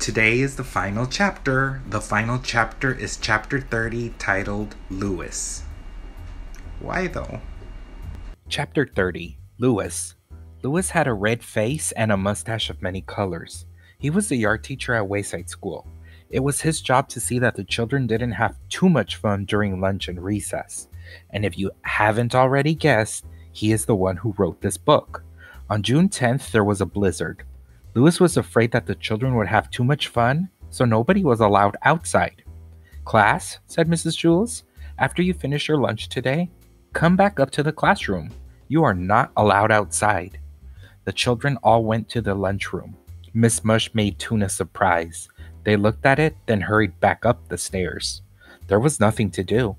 Today is the final chapter. The final chapter is chapter 30, titled Lewis. Why though? Chapter 30, Lewis. Lewis had a red face and a mustache of many colors. He was the art teacher at Wayside School. It was his job to see that the children didn't have too much fun during lunch and recess. And if you haven't already guessed, he is the one who wrote this book. On June 10th, there was a blizzard. Lewis was afraid that the children would have too much fun, so nobody was allowed outside. "Class," said Mrs. Jules, "after you finish your lunch today, come back up to the classroom. You are not allowed outside." The children all went to the lunchroom. Miss Mush made tuna surprise. They looked at it, then hurried back up the stairs. There was nothing to do.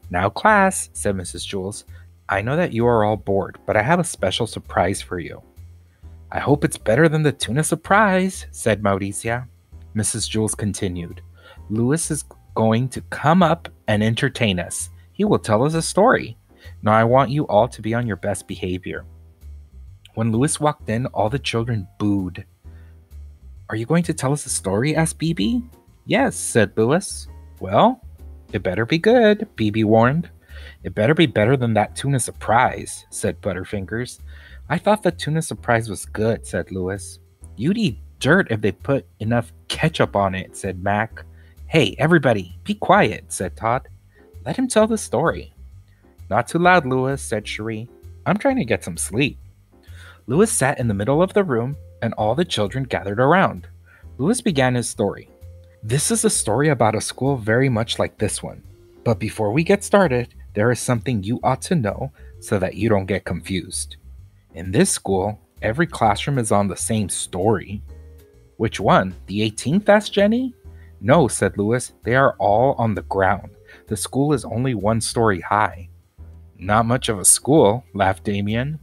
"Now, class," said Mrs. Jules, "I know that you are all bored, but I have a special surprise for you." "I hope it's better than the tuna surprise," said Mauricia. Mrs. Jules continued, "Lewis is going to come up and entertain us. He will tell us a story. Now I want you all to be on your best behavior." When Lewis walked in, all the children booed. "Are you going to tell us a story?" asked Bibi. "Yes," said Lewis. "Well, it better be good," Bibi warned. "It better be better than that tuna surprise," said Butterfingers. "I thought the tuna surprise was good," said Lewis. "You'd eat dirt if they put enough ketchup on it," said Mac. "Hey, everybody, be quiet," said Todd. "Let him tell the story." "Not too loud, Lewis," said Cherie. "I'm trying to get some sleep." Lewis sat in the middle of the room, and all the children gathered around. Lewis began his story. "This is a story about a school very much like this one. But before we get started, there is something you ought to know so that you don't get confused. In this school, every classroom is on the same story." "Which one? The 18th?" asked Jenny. "No," said Lewis. "They are all on the ground. The school is only one story high." "Not much of a school," laughed Damien.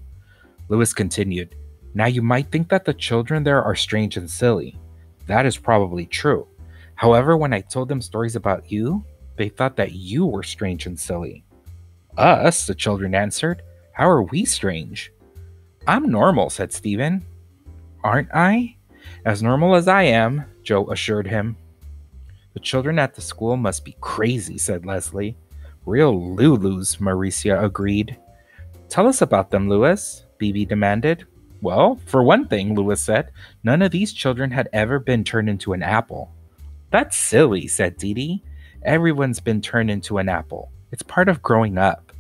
Lewis continued, "Now you might think that the children there are strange and silly. That is probably true. However, when I told them stories about you, they thought that you were strange and silly." "Us?" the children answered. "How are we strange?" "I'm normal," said Stephen. "Aren't I?" "As normal as I am," Joe assured him. "The children at the school must be crazy," said Leslie. "Real Lulus," Mauricia agreed. "Tell us about them, Lewis," Bibi demanded. "Well, for one thing," Lewis said, "none of these children had ever been turned into an apple." "That's silly," said Dee Dee. "Everyone's been turned into an apple. It's part of growing up."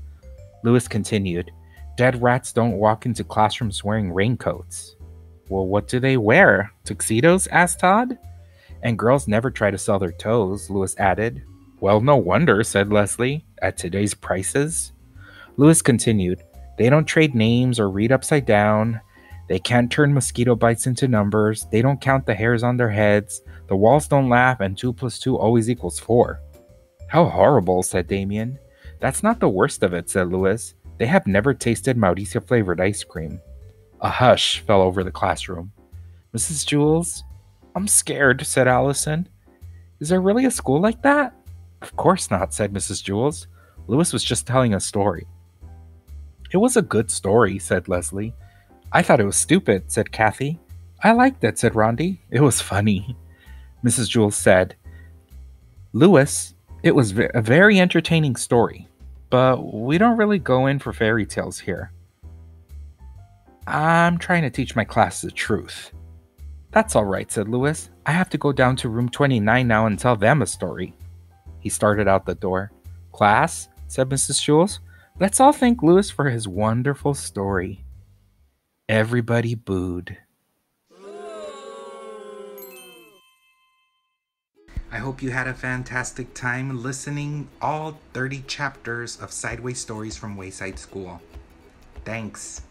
Lewis continued, "Dead rats don't walk into classrooms wearing raincoats." "Well, what do they wear? Tuxedos?" asked Todd. "And girls never try to sell their toes," Lewis added. "Well, no wonder," said Leslie, "at today's prices." Lewis continued, "They don't trade names or read upside down. They can't turn mosquito bites into numbers. They don't count the hairs on their heads. The walls don't laugh, and 2 plus 2 always equals 4. "How horrible," said Damien. "That's not the worst of it," said Lewis. "They have never tasted Mauricia-flavored ice cream." A hush fell over the classroom. "Mrs. Jules, I'm scared," said Allison. "Is there really a school like that?" "Of course not," said Mrs. Jules. "Lewis was just telling a story." "It was a good story," said Leslie. "I thought it was stupid," said Kathy. "I liked it," said Rondi. "It was funny." Mrs. Jules said, "Lewis, it was a very entertaining story, but we don't really go in for fairy tales here. I'm trying to teach my class the truth." "That's all right," said Lewis. "I have to go down to room 29 now and tell them a story." He started out the door. "Class," said Mrs. Jules, "let's all thank Lewis for his wonderful story." Everybody booed. I hope you had a fantastic time listening all 30 chapters of Sideway Stories from Wayside School. Thanks.